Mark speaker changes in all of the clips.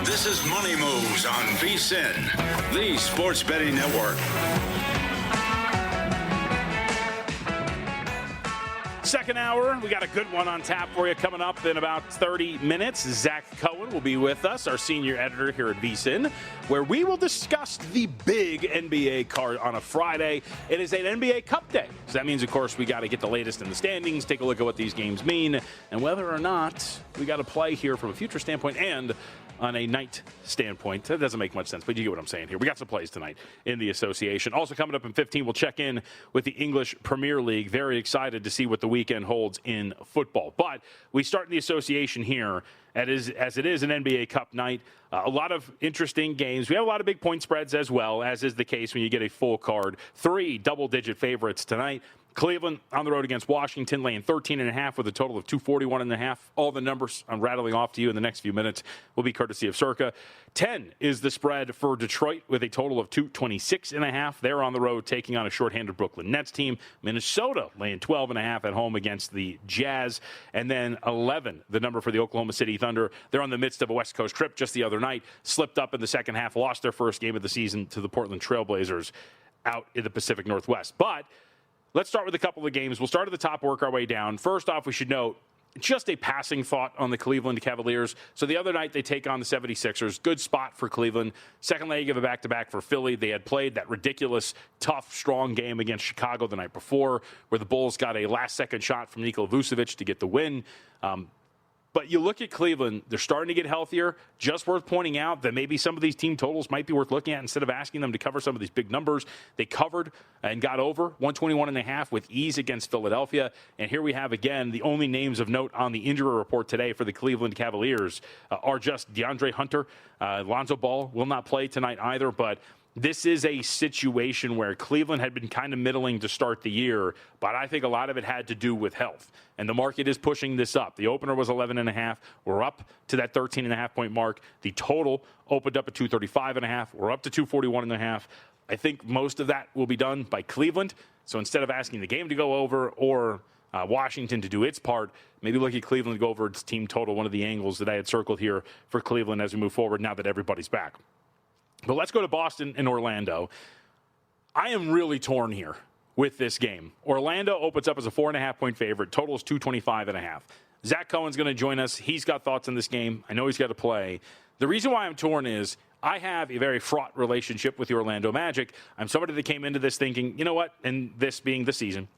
Speaker 1: This is Money Moves on VSiN, the sports betting network.
Speaker 2: Second hour, we got a good one on tap for you coming up in about 30 minutes. Zach Cohen will be with us, our senior editor here at VSiN, where we will discuss the big NBA card on a Friday. It is an NBA Cup day. So that means, of course, we got to get the latest in the standings, take a look at what these games mean, and whether or not we got to play here from a future standpoint and on a night standpoint. That doesn't make much sense, but you get what I'm saying here. We got some plays tonight in the association. Also coming up in 15, we'll check in with the English Premier League. Very excited to see what the weekend holds in football. But we start in the association here as it is an NBA Cup night. A lot of interesting games. We have a lot of big point spreads as well, as is the case when you get a full card. 3 double-digit favorites tonight. Cleveland on the road against Washington, laying 13.5 with a total of 241.5. All the numbers I'm rattling off to you in the next few minutes will be courtesy of Circa. 10 is the spread for Detroit with a total of 226.5. They're on the road taking on a shorthanded Brooklyn Nets team. Minnesota laying 12.5 at home against the Jazz. And then 11, the number for the Oklahoma City Thunder. They're on the midst of a West Coast trip just the other night. Slipped up in the second half, lost their first game of the season to the Portland Trailblazers out in the Pacific Northwest. But let's start with a couple of games. We'll start at the top, work our way down. First off, we should note just a passing thought on the Cleveland Cavaliers. So the other night they take on the 76ers. Good spot for Cleveland. Second leg of a back-to-back for Philly. They had played that ridiculous, tough, strong game against Chicago the night before where the Bulls got a last-second shot from Nikola Vucevic to get the win. But you look at Cleveland, they're starting to get healthier. Just worth pointing out that maybe some of these team totals might be worth looking at instead of asking them to cover some of these big numbers. They covered and got over 121.5 with ease against Philadelphia. And here we have, again, the only names of note on the injury report today for the Cleveland Cavaliers are just DeAndre Hunter. Lonzo Ball will not play tonight either, but this is a situation where Cleveland had been kind of middling to start the year, but I think a lot of it had to do with health. And the market is pushing this up. The opener was 11.5. We're up to that 13.5 point mark. The total opened up at 235.5. We're up to 241.5. I think most of that will be done by Cleveland. So instead of asking the game to go over or Washington to do its part, maybe look at Cleveland to go over its team total, one of the angles that I had circled here for Cleveland as we move forward now that everybody's back. But let's go to Boston and Orlando. I am really torn here with this game. Orlando opens up as a 4.5 point favorite. Total is 225.5. Zach Cohen's going to join us. He's got thoughts on this game. I know he's got to play. The reason why I'm torn is I have a very fraught relationship with the Orlando Magic. I'm somebody that came into this thinking, you know what, and this being the season,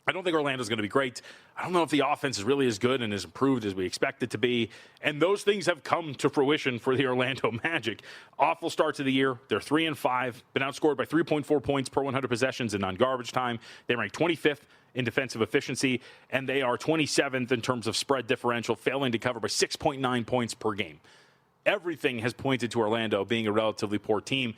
Speaker 2: I don't think Orlando's going to be great. I don't know if the offense is really as good and as improved as we expect it to be. And those things have come to fruition for the Orlando Magic. Awful start to the year. They're 3-5, been outscored by 3.4 points per 100 possessions in non-garbage time. They rank 25th in defensive efficiency, and they are 27th in terms of spread differential, failing to cover by 6.9 points per game. Everything has pointed to Orlando being a relatively poor team.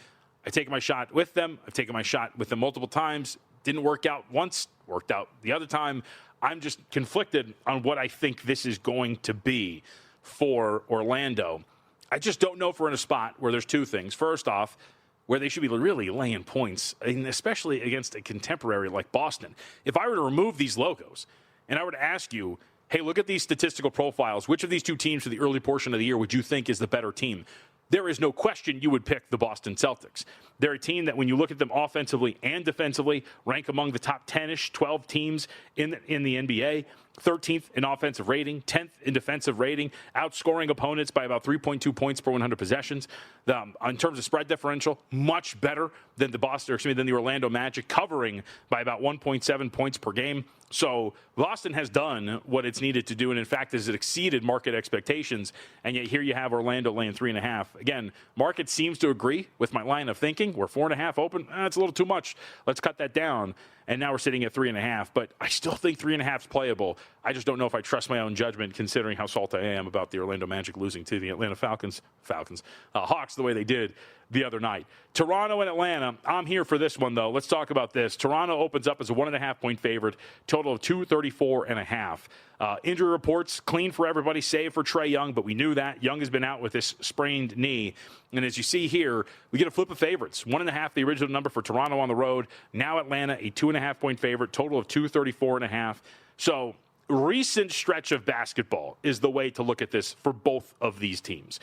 Speaker 2: I've taken my shot with them. I've taken my shot with them multiple times. Didn't work out once, worked out the other time. I'm just conflicted on what I think this is going to be for Orlando. I just don't know if we're in a spot where there's two things. First off, where they should be really laying points, and especially against a contemporary like Boston. If I were to remove these logos and I were to ask you, hey, look at these statistical profiles, which of these two teams for the early portion of the year would you think is the better team? There is no question you would pick the Boston Celtics. They're a team that when you look at them offensively and defensively, rank among the top 10-ish, 12 teams in the NBA. 13th in offensive rating, 10th in defensive rating, outscoring opponents by about 3.2 points per 100 possessions. In terms of spread differential, much better than than the Orlando Magic, covering by about 1.7 points per game. So Boston has done what it's needed to do, and in fact, has exceeded market expectations. And yet here you have Orlando laying 3.5. Again, market seems to agree with my line of thinking. We're 4.5 open. That's a little too much. Let's cut that down. And now we're sitting at 3.5. But I still think 3.5 is playable. I just don't know if I trust my own judgment, considering how salty I am about the Orlando Magic losing to the Atlanta Hawks the way they did the other night. Toronto and Atlanta, I'm here for this one, though. Let's talk about this. Toronto opens up as a 1.5 point favorite, total of 234.5. Injury reports, clean for everybody, save for Trae Young, but we knew that. Young has been out with this sprained knee. And as you see here, we get a flip of favorites. 1.5, the original number for Toronto on the road. Now Atlanta, a 2.5 point favorite, total of 234.5. So recent stretch of basketball is the way to look at this for both of these teams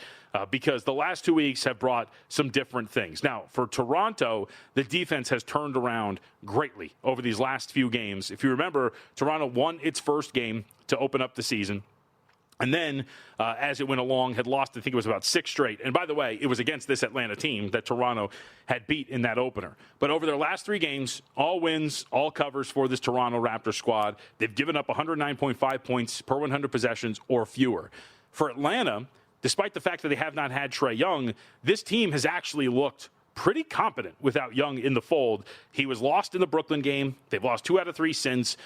Speaker 2: because the last 2 weeks have brought some different things. Now, for Toronto, the defense has turned around greatly over these last few games. If you remember, Toronto won its first game to open up the season. And then, as it went along, had lost, I think it was about 6 straight. And by the way, it was against this Atlanta team that Toronto had beat in that opener. But over their last 3 games, all wins, all covers for this Toronto Raptors squad. They've given up 109.5 points per 100 possessions or fewer. For Atlanta, despite the fact that they have not had Trae Young, this team has actually looked pretty competent without Young in the fold. He was lost in the Brooklyn game. They've lost 2 out of 3 since.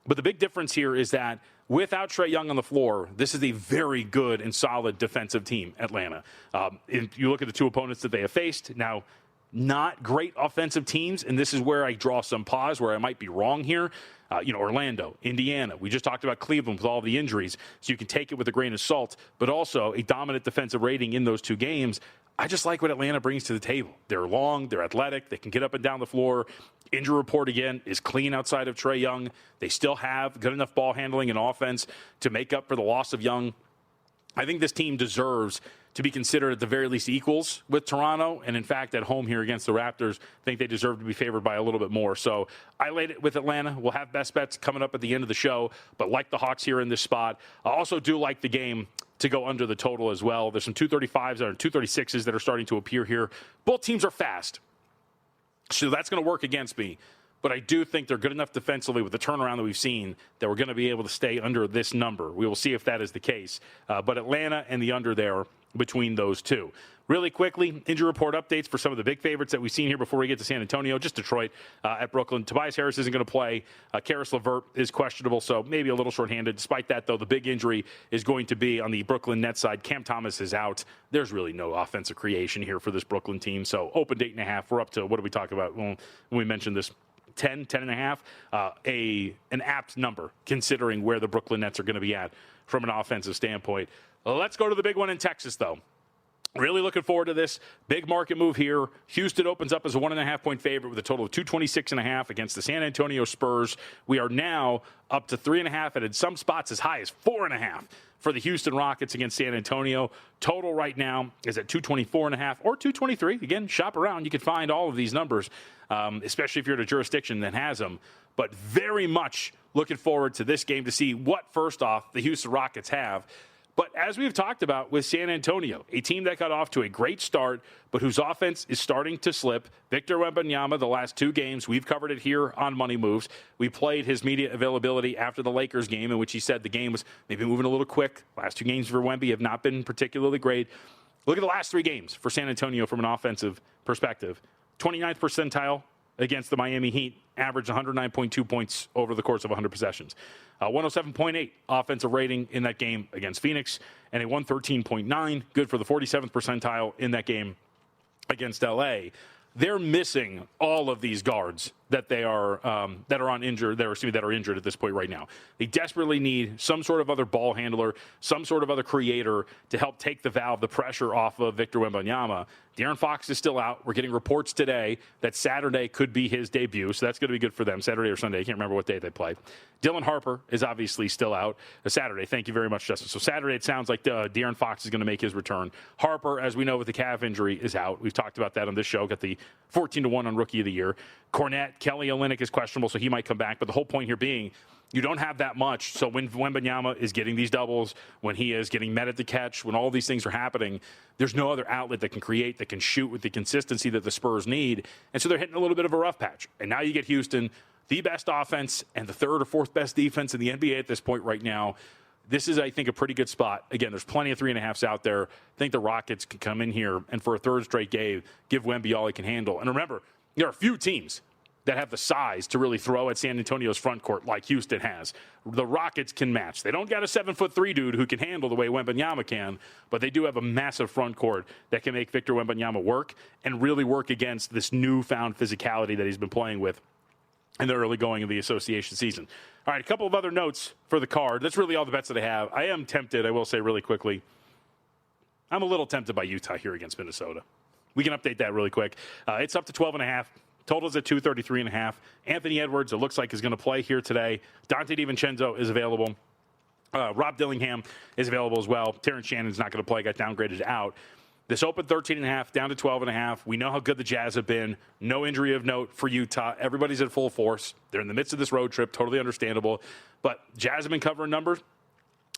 Speaker 2: But the big difference here is that without Trae Young on the floor, this is a very good and solid defensive team, Atlanta. If you look at the 2 opponents that they have faced, now not great offensive teams, and this is where I draw some pause, where I might be wrong here. Orlando, Indiana. We just talked about Cleveland with all the injuries, so you can take it with a grain of salt, but also a dominant defensive rating in those 2 games. I just like what Atlanta brings to the table. They're long, they're athletic, they can get up and down the floor. Injury report, again, is clean outside of Trae Young. They still have good enough ball handling and offense to make up for the loss of Young. I think this team deserves to be considered at the very least equals with Toronto. And in fact, at home here against the Raptors, I think they deserve to be favored by a little bit more. So I laid it with Atlanta. We'll have best bets coming up at the end of the show, but like the Hawks here in this spot. I also do like the game to go under the total as well. There's some 235s and 236s that are starting to appear here. Both teams are fast, so that's going to work against me. But I do think they're good enough defensively with the turnaround that we've seen that we're going to be able to stay under this number. We will see if that is the case. But Atlanta and the under there between those 2. Really quickly, injury report updates for some of the big favorites that we've seen here before we get to San Antonio. Just Detroit at Brooklyn. Tobias Harris isn't going to play. Karis LeVert is questionable, so maybe a little shorthanded. Despite that, though, the big injury is going to be on the Brooklyn Nets side. Cam Thomas is out. There's really no offensive creation here for this Brooklyn team. So opened 8.5. We're up to, what do we talk about when we mentioned this? 10.5, an apt number considering where the Brooklyn Nets are going to be at from an offensive standpoint. Let's go to the big one in Texas, though. Really looking forward to this big market move here. Houston opens up as a 1.5-point favorite with a total of 226.5 against the San Antonio Spurs. We are now up to 3.5 and in some spots as high as 4.5 for the Houston Rockets against San Antonio. Total right now is at 224.5 or 223. Again, shop around. You can find all of these numbers, especially if you're in a jurisdiction that has them. But very much looking forward to this game to see what, first off, the Houston Rockets have. But as we've talked about with San Antonio, a team that got off to a great start, but whose offense is starting to slip. Victor Wembanyama, the last 2 games, we've covered it here on Money Moves. We played his media availability after the Lakers game, in which he said the game was maybe moving a little quick. Last 2 games for Wemby have not been particularly great. Look at the last 3 games for San Antonio from an offensive perspective. 29th percentile against the Miami Heat, averaged 109.2 points over the course of 100 possessions. 107.8 offensive rating in that game against Phoenix, and a 113.9, good for the 47th percentile in that game against LA. They're missing all of these guards that are injured at this point right now. They desperately need some sort of other ball handler, some sort of other creator to help take the pressure off of Victor Wembanyama. De'Aaron Fox is still out. We're getting reports today that Saturday could be his debut, so that's going to be good for them. Saturday or Sunday, I can't remember what day they play. Dylan Harper is obviously still out. Saturday, thank you very much, Justin. So Saturday, it sounds like De'Aaron Fox is going to make his return. Harper, as we know with the calf injury, is out. We've talked about that on this show. Got the 14-1 on Rookie of the Year. Cornette, Kelly Olynyk is questionable, so he might come back. But the whole point here being, you don't have that much. So when Wembanyama is getting these doubles, when he is getting met at the catch, when all these things are happening, there's no other outlet that can create, that can shoot with the consistency that the Spurs need. And so they're hitting a little bit of a rough patch. And now you get Houston, the best offense and the 3rd or 4th best defense in the NBA at this point right now. This is, I think, a pretty good spot. Again, there's plenty of 3.5s out there. I think the Rockets can come in here and for a 3rd straight game, give Wemby all he can handle. And remember, there are a few teams that have the size to really throw at San Antonio's front court like Houston has. The Rockets can match. They don't got a 7'3" dude who can handle the way Wembanyama can, but they do have a massive front court that can make Victor Wembanyama work and really work against this newfound physicality that he's been playing with in the early going of the association season. All right, a couple of other notes for the card. That's really all the bets that I have. I am tempted, I will say really quickly, I'm a little tempted by Utah here against Minnesota. We can update that really quick. It's up to 12.5. Totals at 233.5. Anthony Edwards, it looks like, is going to play here today. Dante DiVincenzo is available. Rob Dillingham is available as well. Terrence Shannon's not going to play, got downgraded out. This opened 13.5, down to 12.5. We know how good the Jazz have been. No injury of note for Utah. Everybody's at full force. They're in the midst of this road trip, totally understandable. But Jazz have been covering numbers.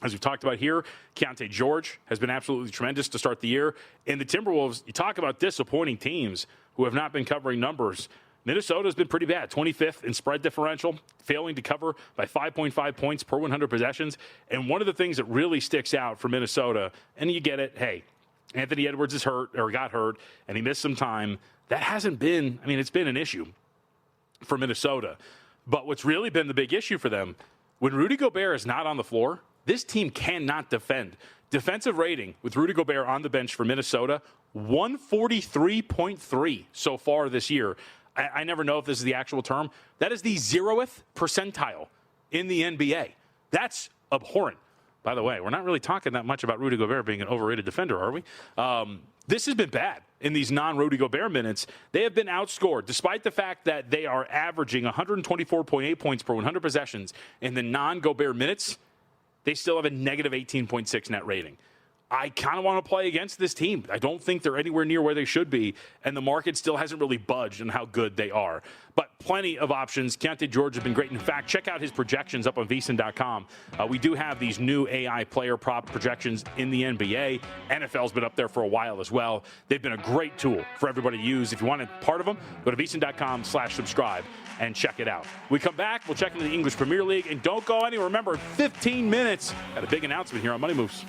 Speaker 2: As we've talked about here, Keontae George has been absolutely tremendous to start the year. And the Timberwolves, you talk about disappointing teams who have not been covering numbers. Minnesota's been pretty bad, 25th in spread differential, failing to cover by 5.5 points per 100 possessions. And one of the things that really sticks out for Minnesota, and you get it, hey, Anthony Edwards is hurt or got hurt, and he missed some time. That hasn't been, it's been an issue for Minnesota. But what's really been the big issue for them, when Rudy Gobert is not on the floor, this team cannot defend. Defensive rating with Rudy Gobert on the bench for Minnesota, 143.3 so far this year. I never know if this is the actual term. That is the 0th percentile in the NBA. That's abhorrent. By the way, we're not really talking that much about Rudy Gobert being an overrated defender, are we? This has been bad in these non-Rudy Gobert minutes. They have been outscored, despite the fact that they are averaging 124.8 points per 100 possessions in the non-Gobert minutes. They still have a negative 18.6 net rating. I kind of want to play against this team. I don't think they're anywhere near where they should be, and the market still hasn't really budged on how good they are. But plenty of options. Keontae George has been great. In fact, check out his projections up on vsin.com. We do have these new AI player prop projections in the NBA. NFL's been up there for a while as well. They've been a great tool for everybody to use. If you want a part of them, go to vsin.com/subscribe and check it out. We come back, we'll check into the English Premier League, and don't go anywhere. Remember, 15 minutes. Got a big announcement here on Money Moves.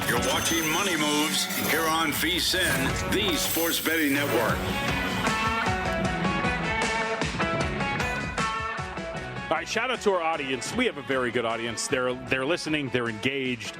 Speaker 1: You're watching Money Moves here on VSiN, the Sports Betting Network.
Speaker 2: All right, shout out to our audience. We have a very good audience. They're listening. They're engaged.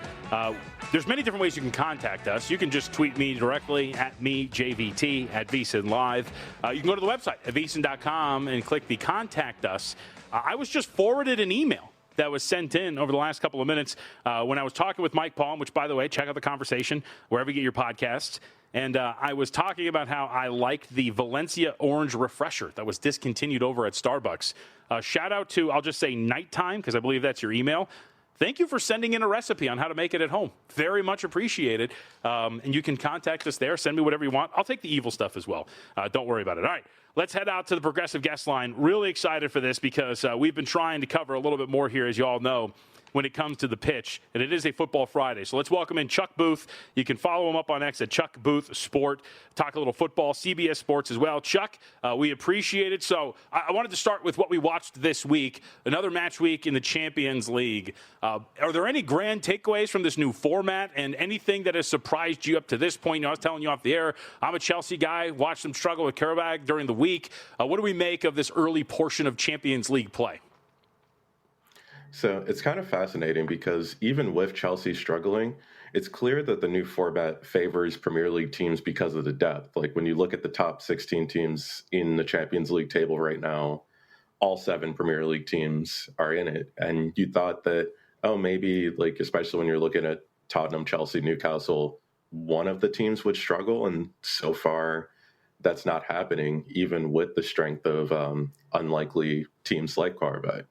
Speaker 2: There's many different ways you can contact us. You can just tweet me directly at me, JVT, at VSiN Live. You can go to the website at vsin.com and click the Contact Us. I was just forwarded an email that was sent in over the last couple of minutes when I was talking with Mike Palm, which, by the way, check out the conversation wherever you get your podcasts. And I was talking about how I liked the Valencia Orange Refresher that was discontinued over at Starbucks. Shout out to, I'll just say Nighttime, because I believe that's your email. Thank you for sending in a recipe on how to make it at home. Very much appreciated. And you can contact us there. Send me whatever you want. I'll take the evil stuff as well. Don't worry about it. All right, let's head out to the Progressive Guest Line. Really excited for this because we've been trying to cover a little bit more here, as you all know, when it comes to the pitch, and it is a Football Friday. So let's welcome in Chuck Booth. You can follow him up on X at Chuck Booth Sport. Talk a little football, CBS Sports as well. Chuck, we appreciate it. So I wanted to start with what we watched this week, another match week in the Champions League. Are there any grand takeaways from this new format and anything that has surprised you up to this point? I was telling you off the air, I'm a Chelsea guy, watched them struggle with Karabakh during the week. What do we make of this early portion of Champions League play?
Speaker 3: So it's kind of fascinating because even with Chelsea struggling, it's clear that the new format favors Premier League teams because of the depth. Like when you look at the top 16 teams in the Champions League table right now, all 7 Premier League teams are in it. And you thought that, maybe like, especially when you're looking at Tottenham, Chelsea, Newcastle, one of the teams would struggle. And so far that's not happening, even with the strength of unlikely teams like Karabakh.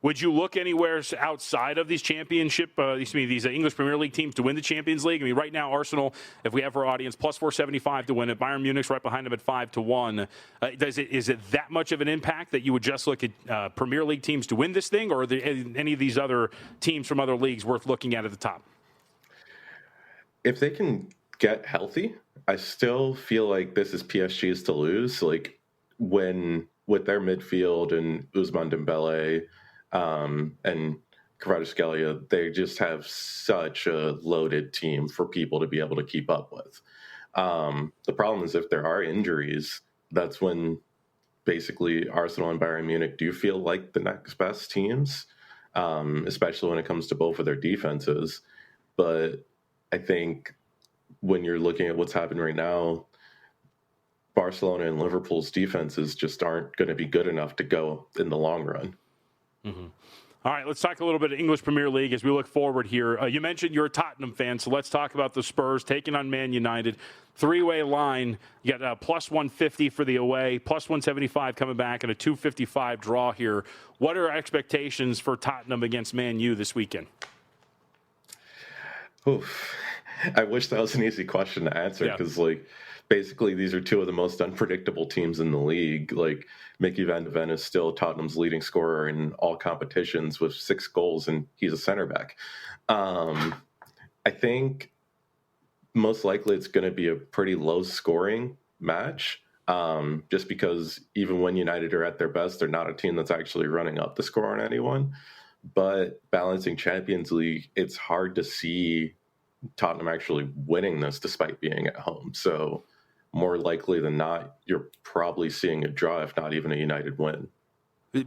Speaker 2: Would you look anywhere outside of these these English Premier League teams to win the Champions League? I mean, right now, Arsenal, if we have our audience, plus 475 to win it. Bayern Munich's right behind them at 5-1. Is it that much of an impact that you would just look at Premier League teams to win this thing, or are there any of these other teams from other leagues worth looking at the top?
Speaker 3: If they can get healthy, I still feel like this is PSG's to lose. Like when with their midfield and Ousmane Dembele, and Kvaratskhelia, they just have such a loaded team for people to be able to keep up with. The problem is if there are injuries, that's when basically Arsenal and Bayern Munich do feel like the next best teams, especially when it comes to both of their defenses. But I think when you're looking at what's happened right now, Barcelona and Liverpool's defenses just aren't going to be good enough to go in the long run.
Speaker 2: Mm-hmm. All right, let's talk a little bit of English Premier League as we look forward here. You mentioned you're a Tottenham fan, so let's talk about the Spurs taking on Man United. Three-way line, you got plus 150 for the away, plus 175 coming back, and a 255 draw here. What are expectations for Tottenham against Man U this weekend?
Speaker 3: Oof. I wish that was an easy question to answer because, basically these are two of the most unpredictable teams in the league. Mickey Van de Ven is still Tottenham's leading scorer in all competitions with 6 goals, and he's a center back. I think most likely it's going to be a pretty low-scoring match, just because even when United are at their best, they're not a team that's actually running up the score on anyone. But balancing Champions League, it's hard to see Tottenham actually winning this despite being at home. So more likely than not, you're probably seeing a draw, if not even a United win.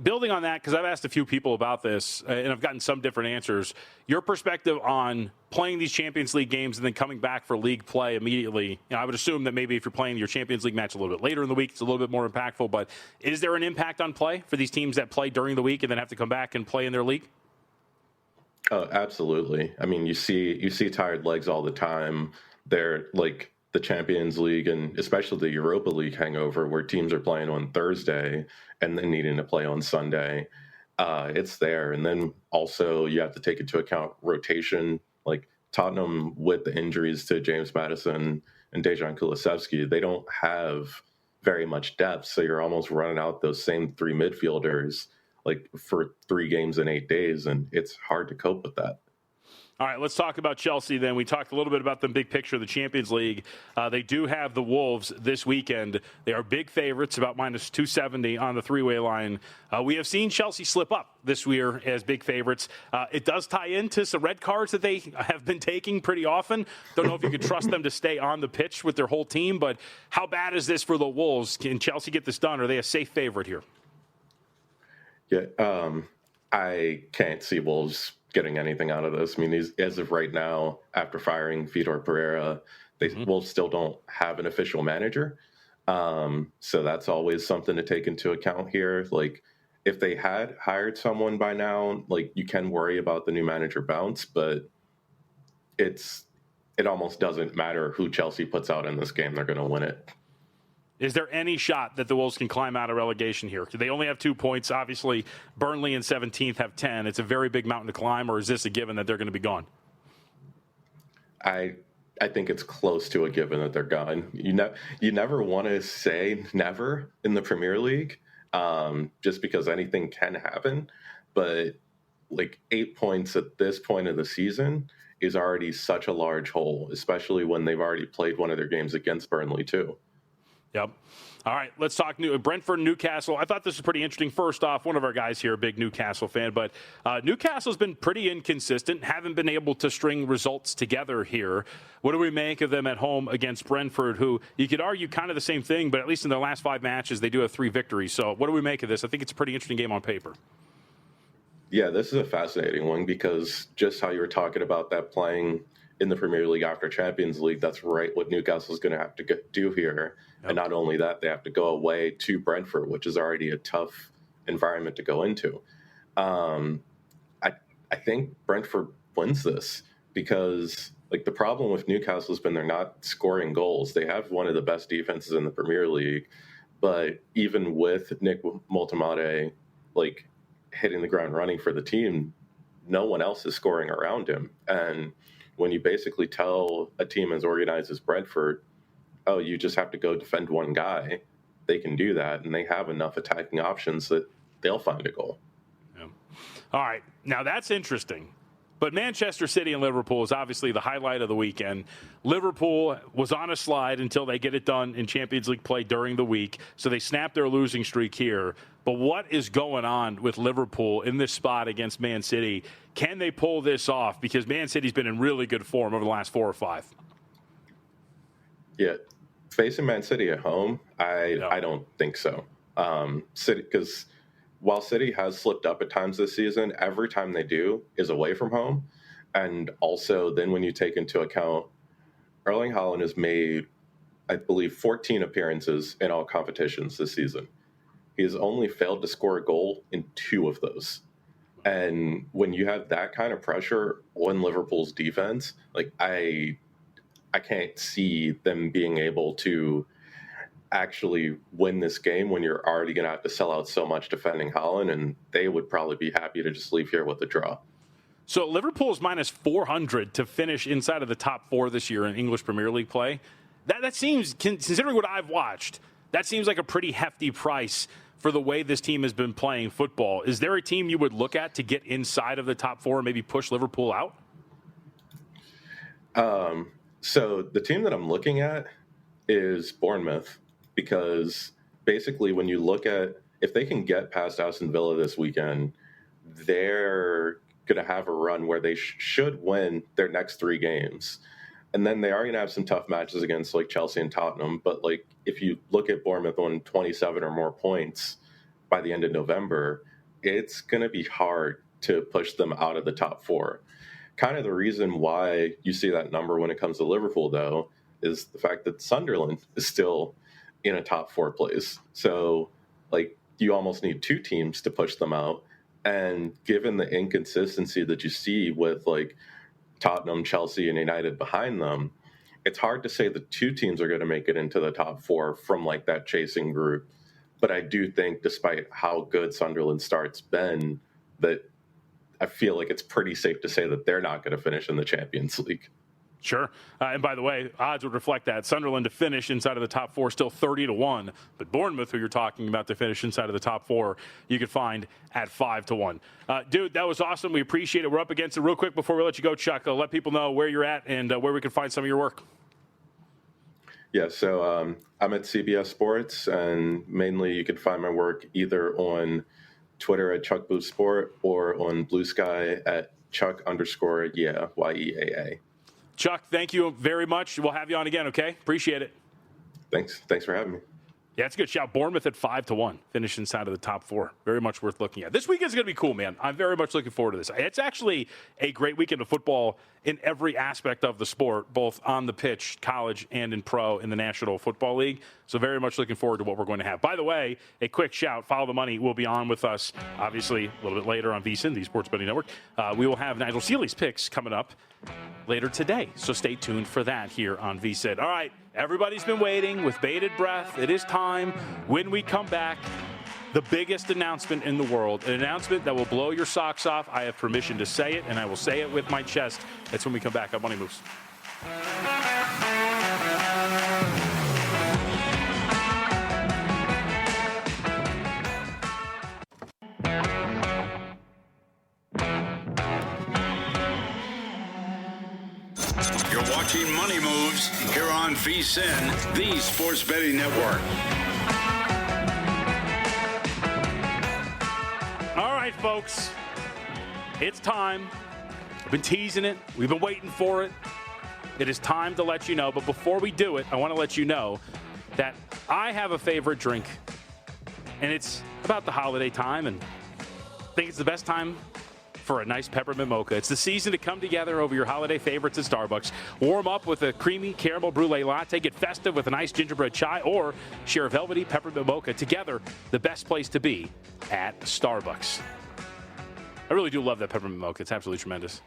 Speaker 2: Building on that, because I've asked a few people about this, and I've gotten some different answers, your perspective on playing these Champions League games and then coming back for league play immediately. I would assume that maybe if you're playing your Champions League match a little bit later in the week, it's a little bit more impactful. But is there an impact on play for these teams that play during the week and then have to come back and play in their league?
Speaker 3: Oh, absolutely. I mean, you see tired legs all the time. They're like the Champions League and especially the Europa League hangover, where teams are playing on Thursday and then needing to play on Sunday. It's there. And then also you have to take into account rotation. Like Tottenham, with the injuries to James Maddison and Dejan Kulusevski, they don't have very much depth. So you're almost running out those same 3 midfielders for 3 games in 8 days, and it's hard to cope with that.
Speaker 2: All right, let's talk about Chelsea then. We talked a little bit about the big picture of the Champions League. They do have the Wolves this weekend. They are big favorites, about minus 270 on the three-way line. We have seen Chelsea slip up this year as big favorites. It does tie into some red cards that they have been taking pretty often. Don't know if you could trust them to stay on the pitch with their whole team, but how bad is this for the Wolves? Can Chelsea get this done? Are they a safe favorite here?
Speaker 3: Yeah, I can't see Wolves getting anything out of this. I mean, as of right now, after firing Vitor Pereira, Wolves still don't have an official manager. So that's always something to take into account here. If they had hired someone by now, you can worry about the new manager bounce, but it almost doesn't matter who Chelsea puts out in this game. They're going to win it.
Speaker 2: Is there any shot that the Wolves can climb out of relegation here? They only have 2 points. Obviously, Burnley in 17th have 10. It's a very big mountain to climb, or is this a given that they're going to be gone?
Speaker 3: I think it's close to a given that they're gone. You never want to say never in the Premier League, just because anything can happen. But 8 points at this point of the season is already such a large hole, especially when they've already played one of their games against Burnley too.
Speaker 2: Yep. All right, let's talk Brentford, Newcastle. I thought this was pretty interesting. First off, one of our guys here, a big Newcastle fan, but Newcastle's been pretty inconsistent, haven't been able to string results together here. What do we make of them at home against Brentford, who you could argue kind of the same thing, but at least in their last 5 matches, they do have 3 victories. So what do we make of this? I think it's a pretty interesting game on paper.
Speaker 3: Yeah, this is a fascinating one because just how you were talking about that playing in the Premier League after Champions League, that's right what Newcastle's going to have to do here. Yep. And not only that, they have to go away to Brentford, which is already a tough environment to go into. I think Brentford wins this because the problem with Newcastle has been they're not scoring goals. They have one of the best defenses in the Premier League, but even with Nick Multimade hitting the ground running for the team, no one else is scoring around him. And when you basically tell a team as organized as Brentford, oh, you just have to go defend one guy, they can do that, and they have enough attacking options that they'll find a goal.
Speaker 2: Yeah. All right, now that's interesting. But Manchester City and Liverpool is obviously the highlight of the weekend. Liverpool was on a slide until they get it done in Champions League play during the week, so they snapped their losing streak here. But what is going on with Liverpool in this spot against Man City? Can they pull this off? Because Man City's been in really good form over the last 4 or 5.
Speaker 3: Yeah, facing Man City at home, I don't think so. City, because while City has slipped up at times this season, every time they do is away from home. And also then when you take into account Erling Haaland has made I believe, 14 appearances in all competitions this season. He has only failed to score a goal in 2 of those. And when you have that kind of pressure on Liverpool's defense, like I can't see them being able to actually win this game when you're already going to have to sell out so much defending Haaland, and they would probably be happy to just leave here with a draw.
Speaker 2: So Liverpool's minus 400 to finish inside of the top 4 this year in English Premier League play. That seems, considering what I've watched, that seems like a pretty hefty price for the way this team has been playing football. Is there a team you would look at to get inside of the top 4 and maybe push Liverpool out?
Speaker 3: So the team that I'm looking at is Bournemouth, because basically when you look at, if they can get past Aston Villa this weekend, they're going to have a run where they should win their next 3 games. And then they are going to have some tough matches against like Chelsea and Tottenham. But like if you look at Bournemouth on 27 or more points by the end of November, it's going to be hard to push them out of the top 4. Kind of the reason why you see that number when it comes to Liverpool, though, is the fact that Sunderland is still in a top 4 place. So like you almost need 2 teams to push them out. And given the inconsistency that you see with like Tottenham, Chelsea, and United behind them, it's hard to say the 2 teams are going to make it into the top 4 from like that chasing group. But I do think, despite how good Sunderland's start's been, that I feel like it's pretty safe to say that they're not going to finish in the Champions League.
Speaker 2: Sure. And by the way, odds would reflect that. Sunderland to finish inside of the top 4, still 30-1. But Bournemouth, who you're talking about to finish inside of the top 4, you could find at 5-1. Dude, that was awesome. We appreciate it. We're up against it. Real quick before we let you go, Chuck, let people know where you're at and where we can find some of your work.
Speaker 3: Yeah, so I'm at CBS Sports, and mainly you can find my work either on Twitter at Chuck Blue Sport or on Blue Sky at Chuck_yeah, YEAA.
Speaker 2: Chuck, thank you very much. We'll have you on again, okay? Appreciate it.
Speaker 3: Thanks for having me.
Speaker 2: Yeah, it's a good shout. Bournemouth at 5-1, finish inside of the top 4. Very much worth looking at. This weekend's going to be cool, man. I'm very much looking forward to this. It's actually a great weekend of football in every aspect of the sport, both on the pitch, college, and in pro in the National Football League. So very much looking forward to what we're going to have. By the way, a quick shout. Follow the Money will be on with us, obviously, a little bit later on VSiN, the Sports Betting Network. We will have Nigel Seeley's picks coming up later today. So stay tuned for that here on VSiN. All right, everybody's been waiting with bated breath. It is time. When we come back, the biggest announcement in the world, an announcement that will blow your socks off. I have permission to say it, and I will say it with my chest. That's when we come back on Money Moves.
Speaker 1: You're watching Money Moves here on VSiN, the Sports Betting Network.
Speaker 2: All right, folks, it's time. I've been teasing it. We've been waiting for it. It is time to let you know. But before we do it, I want to let you know that I have a favorite drink, and it's about the holiday time, and I think it's the best time for a nice peppermint mocha. It's the season to come together over your holiday favorites at Starbucks. Warm up with a creamy caramel brulee latte, get festive with a nice gingerbread chai, or share a velvety peppermint mocha. Together, the best place to be at Starbucks. I really do love that peppermint mocha. It's absolutely tremendous.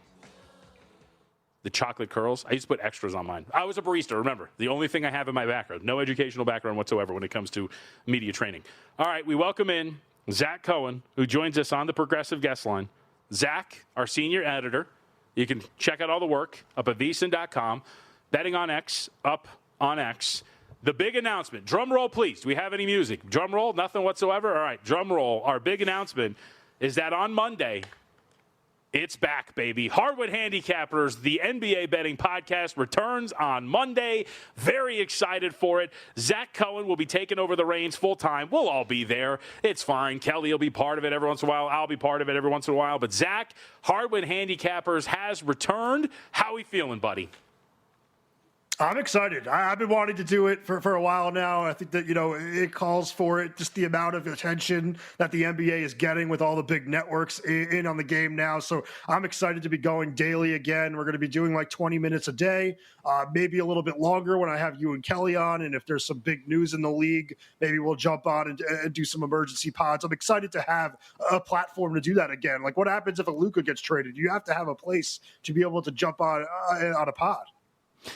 Speaker 2: The chocolate curls, I used to put extras on mine. I was a barista, remember. The only thing I have in my background. No educational background whatsoever when it comes to media training. All right, we welcome in Zach Cohen, who joins us on the Progressive Guest Line. Zach, our senior editor. You can check out all the work up at vsin.com. Betting on X, up on X. The big announcement. Drum roll, please. Do we have any music? Drum roll? Nothing whatsoever? All right, drum roll. Our big announcement is that on Monday, it's back, baby. Hardwood Handicappers, the NBA betting podcast, returns on Monday. Very excited for it. Zach Cohen will be taking over the reins full time. We'll all be there. It's fine. Kelly will be part of it every once in a while. I'll be part of it every once in a while. But Zach, Hardwood Handicappers has returned. How are we feeling, buddy?
Speaker 4: I'm excited. I've been wanting to do it for a while now. I think that, it calls for it, just the amount of attention that the NBA is getting with all the big networks in on the game now. So I'm excited to be going daily again. We're going to be doing like 20 minutes a day, maybe a little bit longer when I have you and Kelly on. And if there's some big news in the league, maybe we'll jump on and do some emergency pods. I'm excited to have a platform to do that again. Like, what happens if a Luka gets traded? You have to have a place to be able to jump on a pod.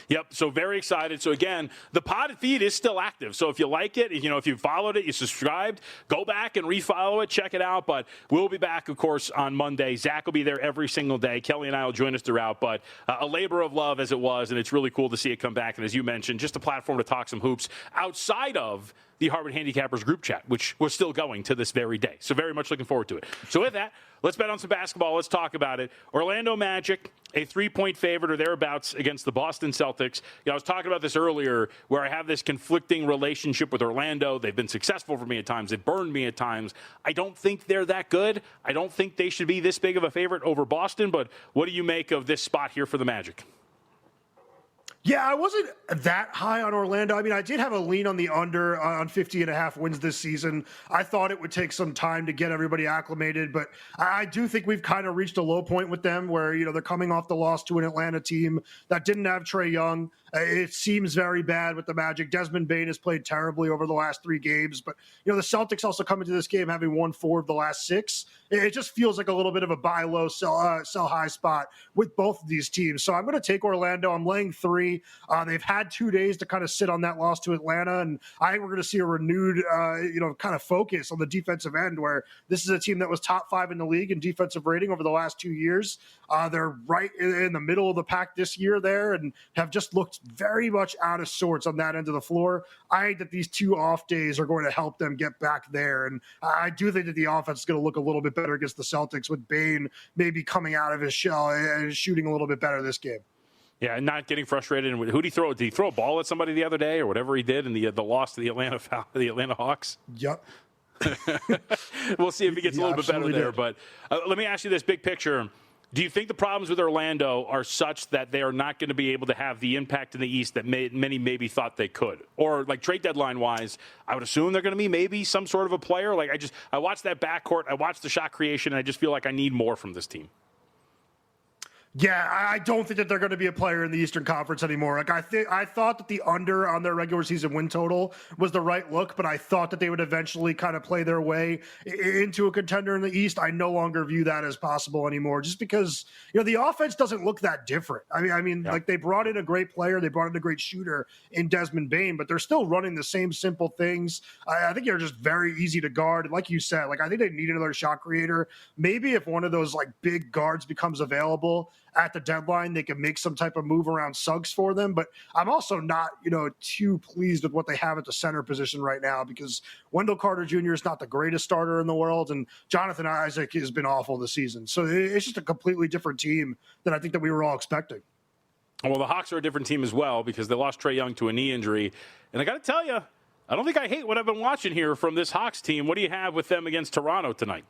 Speaker 2: Yep, so very excited. So again, the pod feed is still active. So if you like it, if you followed it, you subscribed, go back and refollow it, check it out. But we'll be back, of course, on Monday. Zach will be there every single day. Kelly and I will join us throughout. But a labor of love as it was, and it's really cool to see it come back. And as you mentioned, just a platform to talk some hoops outside of the Harvard Handicappers group chat, which we're still going to this very day. So very much looking forward to it. So with that, let's bet on some basketball. Let's talk about it. Orlando Magic, a 3-point favorite or thereabouts against the Boston Celtics. I was talking about this earlier where I have this conflicting relationship with Orlando. They've been successful for me at times. They've burned me at times. I don't think they're that good. I don't think they should be this big of a favorite over Boston. But what do you make of this spot here for the Magic?
Speaker 4: Yeah, I wasn't that high on Orlando. I mean, I did have a lean on the under on 50.5 wins this season. I thought it would take some time to get everybody acclimated, but I do think we've kind of reached a low point with them where, they're coming off the loss to an Atlanta team that didn't have Trae Young. It seems very bad with the Magic. Desmond Bane has played terribly over the last 3 games, but, the Celtics also come into this game having won 4 of the last 6. It just feels like a little bit of a buy low, sell high spot with both of these teams. So I'm going to take Orlando. I'm laying 3. They've had 2 days to kind of sit on that loss to Atlanta, and I think we're going to see a renewed, kind of focus on the defensive end, where this is a team that was top 5 in the league in defensive rating over the last 2 years. They're right in the middle of the pack this year there, and have just looked very much out of sorts on that end of the floor. I think that these 2 off days are going to help them get back there, and I do think that the offense is going to look a little bit better against the Celtics with Bane maybe coming out of his shell and shooting a little bit better this game.
Speaker 2: Yeah, and not getting frustrated. And who did he throw? Did he throw a ball at somebody the other day or whatever he did in the loss to the Atlanta Hawks?
Speaker 4: Yep.
Speaker 2: We'll see if he gets a little bit better there. But let me ask you this big picture. Do you think the problems with Orlando are such that they are not going to be able to have the impact in the East that many maybe thought they could? Or like trade deadline wise, I would assume they're going to be maybe some sort of a player. Like I watched that backcourt, I watched the shot creation, and I just feel like I need more from this team.
Speaker 4: Yeah, I don't think that they're going to be a player in the Eastern Conference anymore. Like I thought that the under on their regular season win total was the right look, but I thought that they would eventually kind of play their way into a contender in the East. I no longer view that as possible anymore, just because the offense doesn't look that different. I mean,
Speaker 2: yeah.
Speaker 4: Like they brought in a great player, they brought in a great shooter in Desmond Bane, but they're still running the same simple things. I think they're just very easy to guard. And like you said, like I think they need another shot creator. Maybe if one of those like big guards becomes available at the deadline, they can make some type of move around Suggs for them. But I'm also not, too pleased with what they have at the center position right now, because Wendell Carter Jr. is not the greatest starter in the world, and Jonathan Isaac has been awful this season. So it's just a completely different team than I think that we were all expecting.
Speaker 2: Well, the Hawks are a different team as well because they lost Trae Young to a knee injury. And I got to tell you, I don't think I hate what I've been watching here from this Hawks team. What do you have with them against Toronto tonight?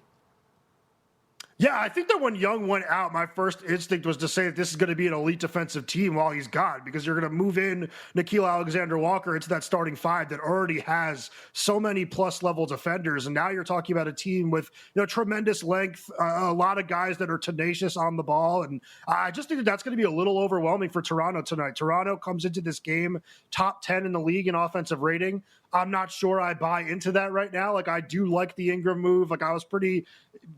Speaker 4: Yeah, I think that when Young went out, my first instinct was to say that this is going to be an elite defensive team while he's gone, because you're going to move in Nickeil Alexander-Walker into that starting 5 that already has so many plus-level defenders. And now you're talking about a team with tremendous length, a lot of guys that are tenacious on the ball. And I just think that that's going to be a little overwhelming for Toronto tonight. Toronto comes into this game top 10 in the league in offensive rating. I'm not sure I buy into that right now. Like, I do like the Ingram move. Like, I was pretty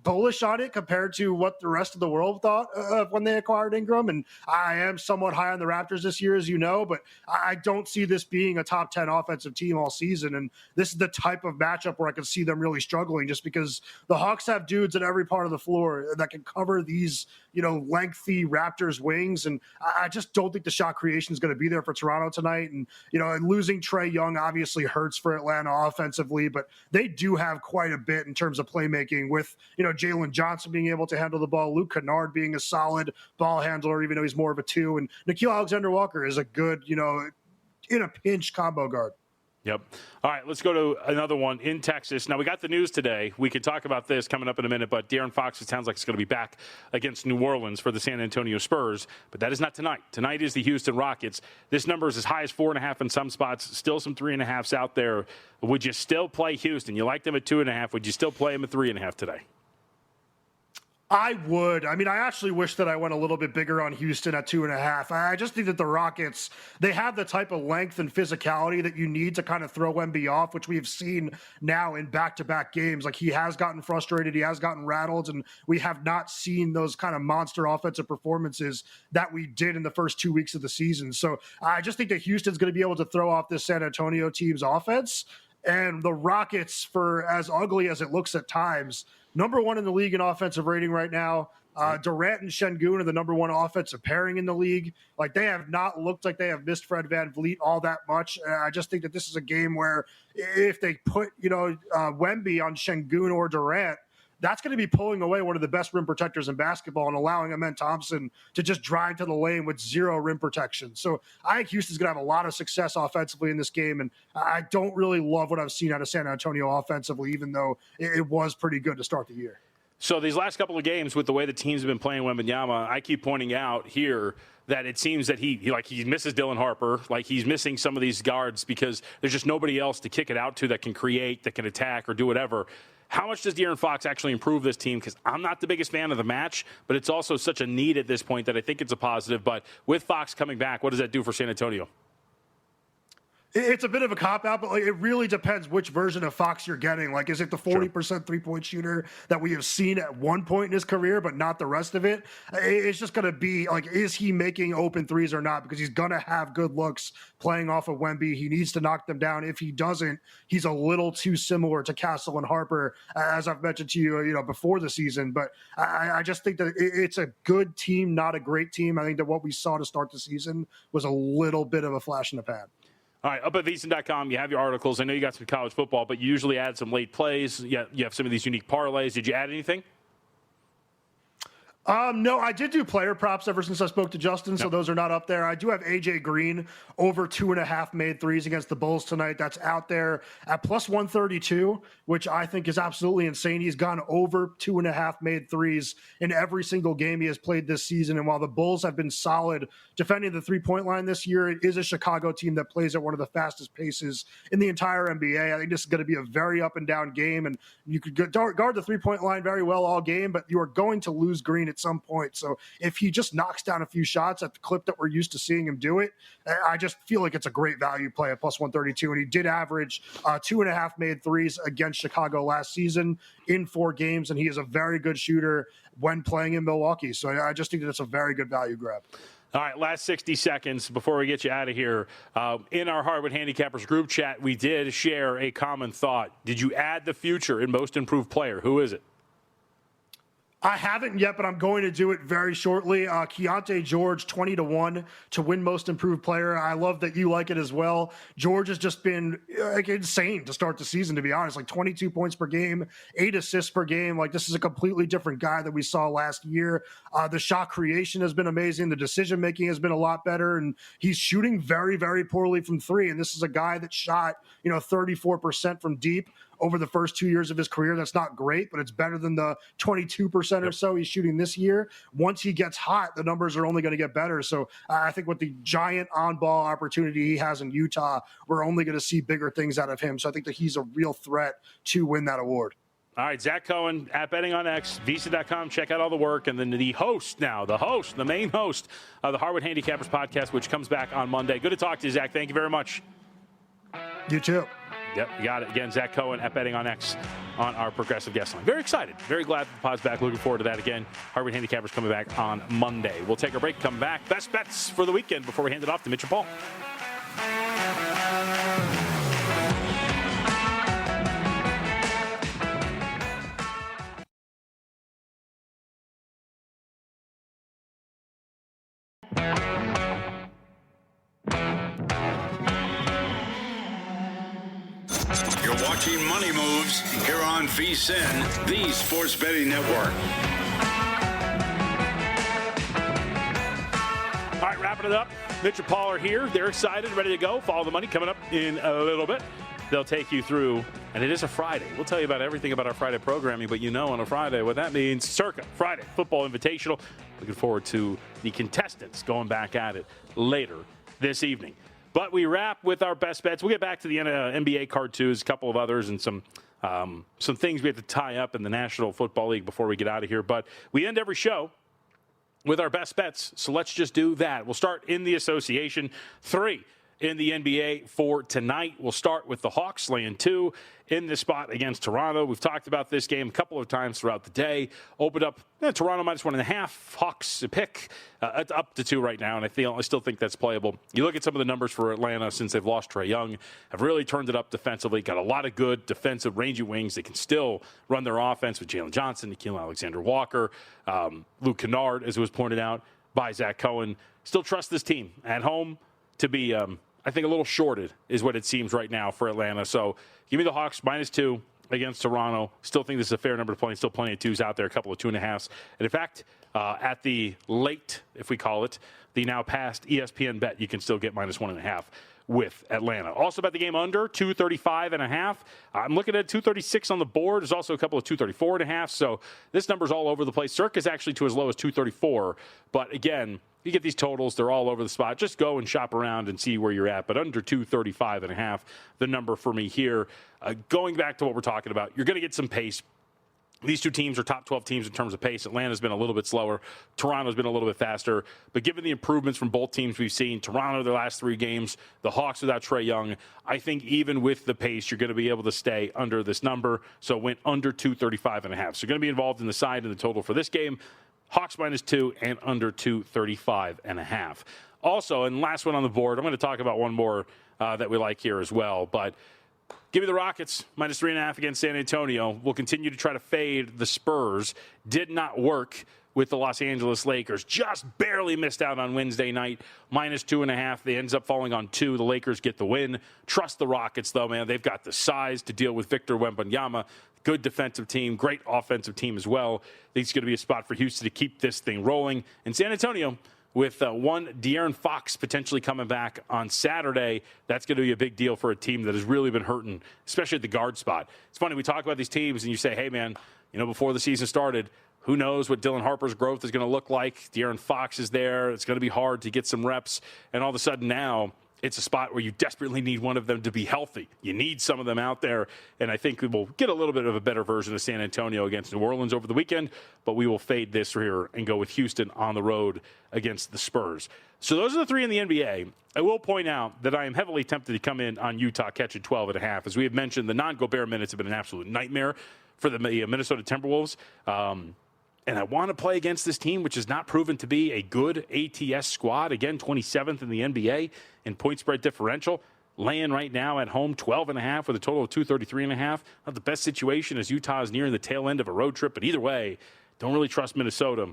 Speaker 4: bullish on it compared to what the rest of the world thought of when they acquired Ingram. And I am somewhat high on the Raptors this year, as you know, but I don't see this being a top 10 offensive team all season. And this is the type of matchup where I can see them really struggling, just because the Hawks have dudes at every part of the floor that can cover these, lengthy Raptors wings. And I just don't think the shot creation is going to be there for Toronto tonight. And, losing Trae Young obviously hurts for Atlanta offensively, but they do have quite a bit in terms of playmaking with, Jalen Johnson being able to handle the ball, Luke Kennard being a solid ball handler, even though he's more of a 2, and Nickeil Alexander-Walker is a good, in a pinch combo guard.
Speaker 2: Yep. All right, let's go to another one in Texas. Now, we got the news today. We can talk about this coming up in a minute, but De'Aaron Fox, it sounds like it's going to be back against New Orleans for the San Antonio Spurs, but that is not tonight. Tonight is the Houston Rockets. This number is as high as 4.5 in some spots, still some 3.5s out there. Would you still play Houston? You like them at 2.5. Would you still play them at 3.5 today?
Speaker 4: I would. I mean, I actually wish that I went a little bit bigger on Houston at 2.5. I just think that the Rockets, they have the type of length and physicality that you need to kind of throw Wemby off, which we have seen now in back-to-back games. Like, he has gotten frustrated, he has gotten rattled, and we have not seen those kind of monster offensive performances that we did in the first 2 weeks of the season. So I just think that Houston's going to be able to throw off this San Antonio team's offense. And the Rockets, for as ugly as it looks at times, number one in the league in offensive rating right now. Durant and Şengün are the number one offensive pairing in the league. Like, they have not looked like they have missed Fred VanVleet all that much. And I just think that this is a game where if they put, Wemby on Şengün or Durant, that's going to be pulling away one of the best rim protectors in basketball and allowing Amen Thompson to just drive to the lane with zero rim protection. So I think Houston's going to have a lot of success offensively in this game, and I don't really love what I've seen out of San Antonio offensively, even though it was pretty good to start the year.
Speaker 2: So these last couple of games, with the way the teams have been playing Wembanyama, I keep pointing out here that it seems that he misses Dylan Harper, like he's missing some of these guards because there's just nobody else to kick it out to that can create, that can attack or do whatever. How much does De'Aaron Fox actually improve this team? Because I'm not the biggest fan of the match, but it's also such a need at this point that I think it's a positive. But with Fox coming back, what does that do for San Antonio?
Speaker 4: It's a bit of a cop-out, but it really depends which version of Fox you're getting. Like, is it the 40% three-point shooter that we have seen at one point in his career, but not the rest of it? It's just going to be, like, is he making open threes or not? Because he's going to have good looks playing off of Wemby. He needs to knock them down. If he doesn't, he's a little too similar to Castle and Harper, as I've mentioned to you, before the season. But I just think that it's a good team, not a great team. I think that what we saw to start the season was a little bit of a flash in the pan.
Speaker 2: All right, up at VSiN.com, you have your articles. I know you got some college football, but you usually add some late plays. You have some of these unique parlays. Did you add anything?
Speaker 4: No, I did do player props ever since I spoke to Justin, so those are not up there. I do have A.J. Green over 2.5 made threes against the Bulls tonight. That's out there at plus 132, which I think is absolutely insane. He's gone over 2.5 made threes in every single game he has played this season. And while the Bulls have been solid defending the three-point line this year, it is a Chicago team that plays at one of the fastest paces in the entire NBA. I think this is going to be a very up-and-down game, and you could guard the three-point line very well all game, but you are going to lose Green at some point. So if he just knocks down a few shots at the clip that we're used to seeing him do it, I just feel like it's a great value play at plus 132. And he did average 2.5 made threes against Chicago last season in 4 games, and he is a very good shooter when playing in Milwaukee. So I just think that's a very good value grab.
Speaker 2: All right, last 60 seconds before we get you out of here. In our Hardwood Handicappers group chat, we did share a common thought. Did you add the future in most improved player? Who is it?
Speaker 4: I haven't yet, but I'm going to do it very shortly. Keontae George, 20-1 to win most improved player. I love that you like it as well. George has just been insane to start the season, to be honest. Like 22 points per game, 8 assists per game. Like, this is a completely different guy that we saw last year. The shot creation has been amazing. The decision-making has been a lot better, and he's shooting very, very poorly from three. And this is a guy that shot, 34% from deep over the first 2 years of his career. That's not great, but it's better than the 22% or so he's shooting this year. Once he gets hot, the numbers are only going to get better. So I think with the giant on-ball opportunity he has in Utah, we're only going to see bigger things out of him. So I think that he's a real threat to win that award.
Speaker 2: All right, Zach Cohen at Betting on X, VSiN.com. Check out all the work. And then the main host of the Hardwood Handicappers podcast, which comes back on Monday. Good to talk to you, Zach. Thank you very much.
Speaker 4: You too.
Speaker 2: Yep, you got it. Again, Zach Cohen at Betting on X on our Progressive Guest Line. Very excited. Very glad the pod's back. Looking forward to that again. Hardwood Handicappers coming back on Monday. We'll take a break, come back. Best bets for the weekend before we hand it off to Mitch and Paul.
Speaker 1: You're watching Money Moves here on VSiN, the Sports Betting Network.
Speaker 2: All right, wrapping it up. Mitch and Paul are here. They're excited, ready to go. Follow the money coming up in a little bit. They'll take you through, and it is a Friday. We'll tell you about everything about our Friday programming, but you know on a Friday what that means. Circa Friday Football Invitational. Looking forward to the contestants going back at it later this evening. But we wrap with our best bets. We'll get back to the NBA card, too. There's a couple of others and some things we have to tie up in the National Football League before we get out of here. But we end every show with our best bets, so let's just do that. We'll start in the association. 3 in the NBA for tonight. We'll start with the Hawks laying 2 in the spot against Toronto. We've talked about this game a couple of times throughout the day. Opened up Toronto minus 1.5. Hawks a pick. It's up to 2 right now, and I still think that's playable. You look at some of the numbers for Atlanta since they've lost Trae Young, have really turned it up defensively. Got a lot of good defensive rangy wings. They can still run their offense with Jalen Johnson, Nickeil Alexander-Walker, Luke Kennard, as it was pointed out by Zach Cohen. Still trust this team at home to be I think a little shorted is what it seems right now for Atlanta. So give me the Hawks minus 2 against Toronto. Still think this is a fair number to play. Still plenty of 2s out there, a couple of 2.5s. And in fact, at the late, if we call it, the now past ESPN bet, you can still get minus 1.5 with Atlanta. Also bet the game under 235.5. I'm looking at 236 on the board. There's also a couple of 234.5. So this number's all over the place. Circa is actually to as low as 234. But again, you get these totals, they're all over the spot. Just go and shop around and see where you're at. But under 235.5, the number for me here. Going back to what we're talking about, you're going to get some pace. These two teams are top 12 teams in terms of pace. Atlanta's been a little bit slower. Toronto's been a little bit faster. But given the improvements from both teams we've seen, Toronto their last 3 games, the Hawks without Trae Young, I think even with the pace, you're going to be able to stay under this number. So it went under 235.5. So you're going to be involved in the side and the total for this game. Hawks minus 2 and under 235.5. Also, and last one on the board, I'm going to talk about one more that we like here as well. But give me the Rockets minus 3.5 against San Antonio. We'll continue to try to fade the Spurs. Did not work with the Los Angeles Lakers. Just barely missed out on Wednesday night. Minus 2.5. They ends up falling on 2. The Lakers get the win. Trust the Rockets, though, man. They've got the size to deal with Victor Wembanyama. Good defensive team. Great offensive team as well. I think it's going to be a spot for Houston to keep this thing rolling. And San Antonio, with one De'Aaron Fox potentially coming back on Saturday, that's going to be a big deal for a team that has really been hurting, especially at the guard spot. It's funny, we talk about these teams and you say, hey, man, before the season started, who knows what Dylan Harper's growth is going to look like. De'Aaron Fox is there. It's going to be hard to get some reps. And all of a sudden now, it's a spot where you desperately need one of them to be healthy. You need some of them out there, and I think we will get a little bit of a better version of San Antonio against New Orleans over the weekend, but we will fade this here and go with Houston on the road against the Spurs. So those are the 3 in the NBA. I will point out that I am heavily tempted to come in on Utah catching 12.5. As we have mentioned, the non-Gobert minutes have been an absolute nightmare for the Minnesota Timberwolves. And I want to play against this team, which has not proven to be a good ATS squad. Again, 27th in the NBA in point spread differential. Laying right now at home 12.5 with a total of 233.5. Not the best situation as Utah is nearing the tail end of a road trip. But either way, don't really trust Minnesota.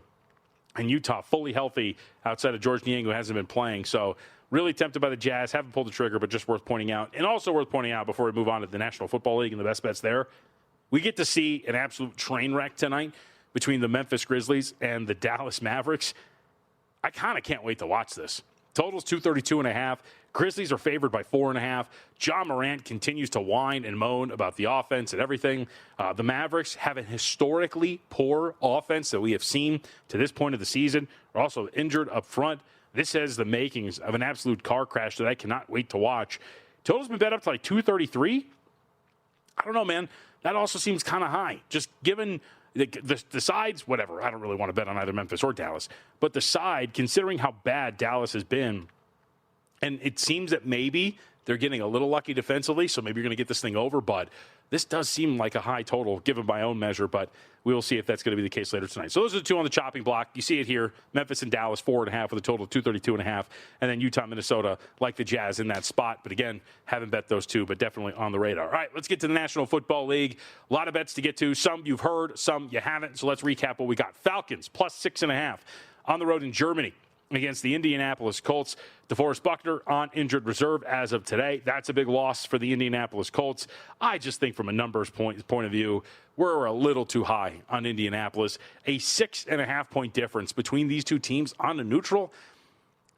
Speaker 2: And Utah fully healthy outside of George Niang, who hasn't been playing. So really tempted by the Jazz. Haven't pulled the trigger, but just worth pointing out. And also worth pointing out before we move on to the National Football League and the best bets there. We get to see an absolute train wreck tonight between the Memphis Grizzlies and the Dallas Mavericks. I kind of can't wait to watch this. Total's 232.5. Grizzlies are favored by 4.5. John Morant continues to whine and moan about the offense and everything. The Mavericks have a historically poor offense that we have seen to this point of the season. Are also injured up front. This has the makings of an absolute car crash that I cannot wait to watch. Total's been bet up to like 233. I don't know, man. That also seems kind of high. Just given the sides, whatever. I don't really want to bet on either Memphis or Dallas. But the side, considering how bad Dallas has been, and it seems that maybe they're getting a little lucky defensively, so maybe you're going to get this thing over. But this does seem like a high total, given my own measure. But we will see if that's going to be the case later tonight. So those are the 2 on the chopping block. You see it here. Memphis and Dallas, 4.5 with a total of 232.5. And then Utah, Minnesota, like the Jazz in that spot. But again, haven't bet those 2, but definitely on the radar. All right, let's get to the National Football League. A lot of bets to get to. Some you've heard, some you haven't. So let's recap what we got. Falcons, plus 6.5 on the road in Germany against the Indianapolis Colts. DeForest Buckner on injured reserve as of today. That's a big loss for the Indianapolis Colts. I just think from a numbers point of view, we're a little too high on Indianapolis. A 6.5 point difference between these two teams on a neutral.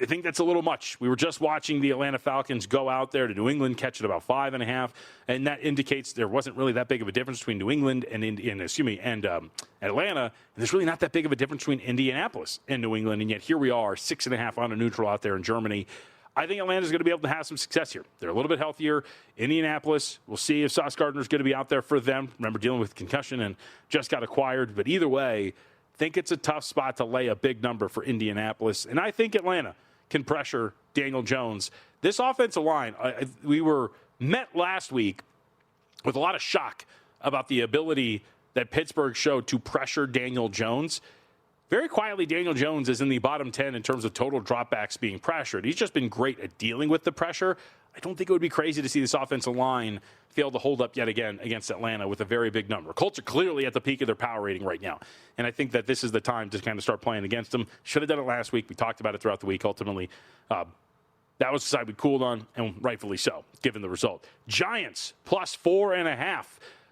Speaker 2: I think that's a little much. We were just watching the Atlanta Falcons go out there to New England, catch it about 5.5, and that indicates there wasn't really that big of a difference between New England and Atlanta. And there's really not that big of a difference between Indianapolis and New England, and yet here we are, 6.5 on a neutral out there in Germany. I think Atlanta's going to be able to have some success here. They're a little bit healthier. Indianapolis, we'll see if Sauce Gardner's going to be out there for them. Remember, dealing with concussion and just got acquired. But either way, I think it's a tough spot to lay a big number for Indianapolis. And I think Atlanta can pressure Daniel Jones. This offensive line, we were met last week with a lot of shock about the ability that Pittsburgh showed to pressure Daniel Jones. Very quietly, Daniel Jones is in the bottom 10 in terms of total dropbacks being pressured. He's just been great at dealing with the pressure. I don't think it would be crazy to see this offensive line fail to hold up yet again against Atlanta with a very big number. Colts are clearly at the peak of their power rating right now, and I think that this is the time to kind of start playing against them. Should have done it last week. We talked about it throughout the week. Ultimately, that was the side we cooled on, and rightfully so, given the result. Giants plus 4.5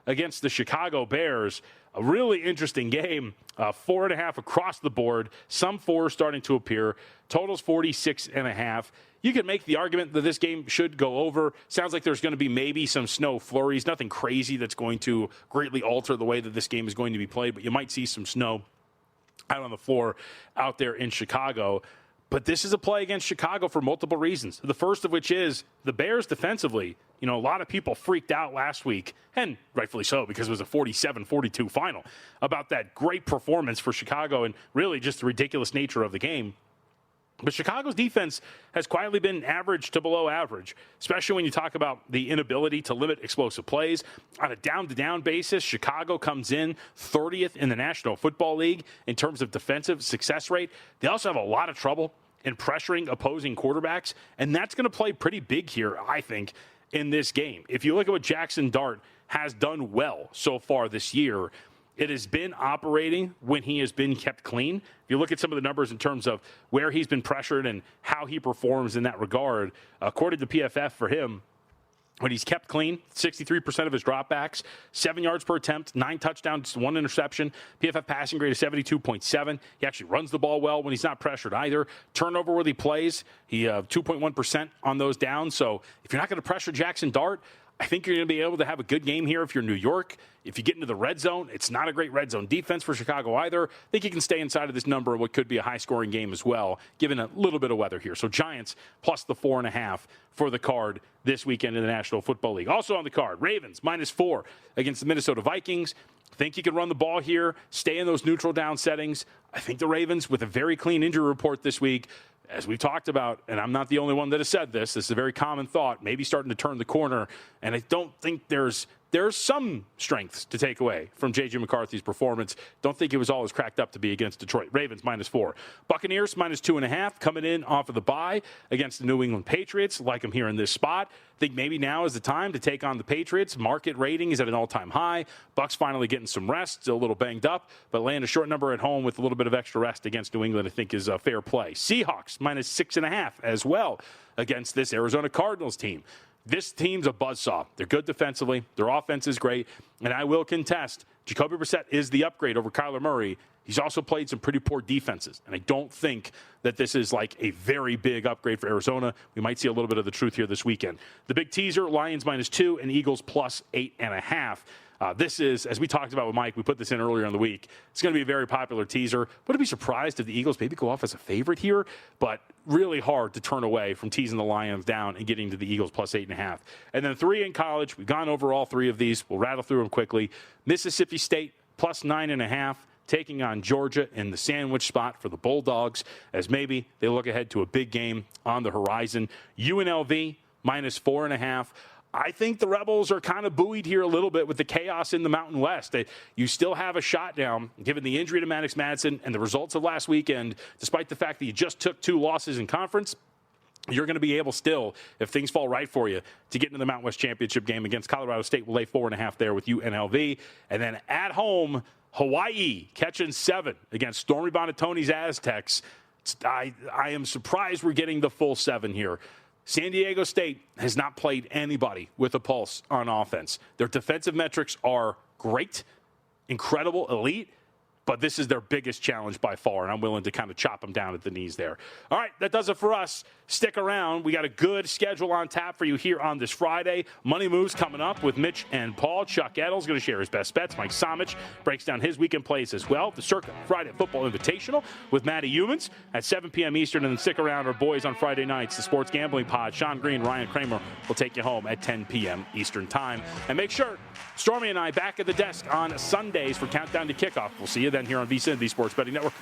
Speaker 2: against the Chicago Bears. A really interesting game, 4.5 across the board. Some fours starting to appear. Totals 46.5. You can make the argument that this game should go over. Sounds like there's going to be maybe some snow flurries. Nothing crazy that's going to greatly alter the way that this game is going to be played, but you might see some snow out on the floor out there in Chicago. But this is a play against Chicago for multiple reasons. The first of which is the Bears defensively. You know, a lot of people freaked out last week, and rightfully so, because it was a 47-42 final, about that great performance for Chicago and really just the ridiculous nature of the game. But Chicago's defense has quietly been average to below average, especially when you talk about the inability to limit explosive plays. On a down-to-down basis, Chicago comes in 30th in the National Football League in terms of defensive success rate. They also have a lot of trouble in pressuring opposing quarterbacks, and that's going to play pretty big here, I think, in this game. If you look at what Jackson Dart has done well so far this year, it has been operating when he has been kept clean. If you look at some of the numbers in terms of where he's been pressured and how he performs in that regard, according to PFF for him, when he's kept clean, 63% of his dropbacks, 7 yards per attempt, 9 touchdowns, 1 interception. PFF passing grade is 72.7. He actually runs the ball well when he's not pressured either. Turnover-worthy plays, he 2.1% on those downs. So if you're not going to pressure Jackson Dart, I think you're going to be able to have a good game here if you're New York. If you get into the red zone, it's not a great red zone defense for Chicago either. I think you can stay inside of this number of what could be a high-scoring game as well, given a little bit of weather here. So Giants plus the 4.5 for the card this weekend in the National Football League. Also on the card, Ravens -4 against the Minnesota Vikings. Think you can run the ball here, stay in those neutral down settings. I think the Ravens, with a very clean injury report this week, as we've talked about, and I'm not the only one that has said this, this is a very common thought, maybe starting to turn the corner, and I don't think there's some strengths to take away from J.J. McCarthy's performance. Don't think it was all as cracked up to be against Detroit. Ravens -4. Buccaneers -2.5, coming in off of the bye against the New England Patriots. Like them here in this spot. Think maybe now is the time to take on the Patriots. Market rating is at an all-time high. Bucks finally getting some rest, still a little banged up, but laying a short number at home with a little bit of extra rest against New England, I think, is a fair play. Seahawks -6.5 as well against this Arizona Cardinals team. This team's a buzzsaw. They're good defensively. Their offense is great. And I will contest, Jacoby Brissett is the upgrade over Kyler Murray. He's also played some pretty poor defenses. And I don't think that this is like a very big upgrade for Arizona. We might see a little bit of the truth here this weekend. The big teaser, Lions -2 and Eagles +8.5. This is, as we talked about with Mike, we put this in earlier in the week. It's going to be a very popular teaser. Wouldn't be surprised if the Eagles maybe go off as a favorite here, but really hard to turn away from teasing the Lions down and getting to the Eagles +8.5. And then 3 in college. We've gone over all 3 of these. We'll rattle through them quickly. Mississippi State +9.5. Taking on Georgia in the sandwich spot for the Bulldogs, as maybe they look ahead to a big game on the horizon. UNLV -4.5. I think the Rebels are kind of buoyed here a little bit with the chaos in the Mountain West. You still have a shot down, given the injury to Maddox Madsen and the results of last weekend, despite the fact that you just took 2 losses in conference. You're going to be able still, if things fall right for you, to get into the Mountain West Championship game against Colorado State. We'll lay 4.5 there with UNLV. And then at home, Hawaii catching 7 against Stormy Buonantony's Aztecs. I am surprised we're getting the full 7 here. San Diego State has not played anybody with a pulse on offense. Their defensive metrics are great, incredible, elite. but this is their biggest challenge by far, and I'm willing to kind of chop them down at the knees there. All right, that does it for us. Stick around. We got a good schedule on tap for you here on this Friday. Money Moves coming up with Mitch and Paul. Chuck Edel's going to share his best bets. Mike Somich breaks down his weekend plays as well. The Circa Friday Football Invitational with Matty Humans at 7 p.m. Eastern. And then stick around. Our boys on Friday nights, the Sports Gambling Pod. Sean Green, Ryan Kramer will take you home at 10 p.m. Eastern Time. And make sure Stormy and I back at the desk on Sundays for Countdown to Kickoff. We'll see you then here on VSiN, the Sports Betting Network.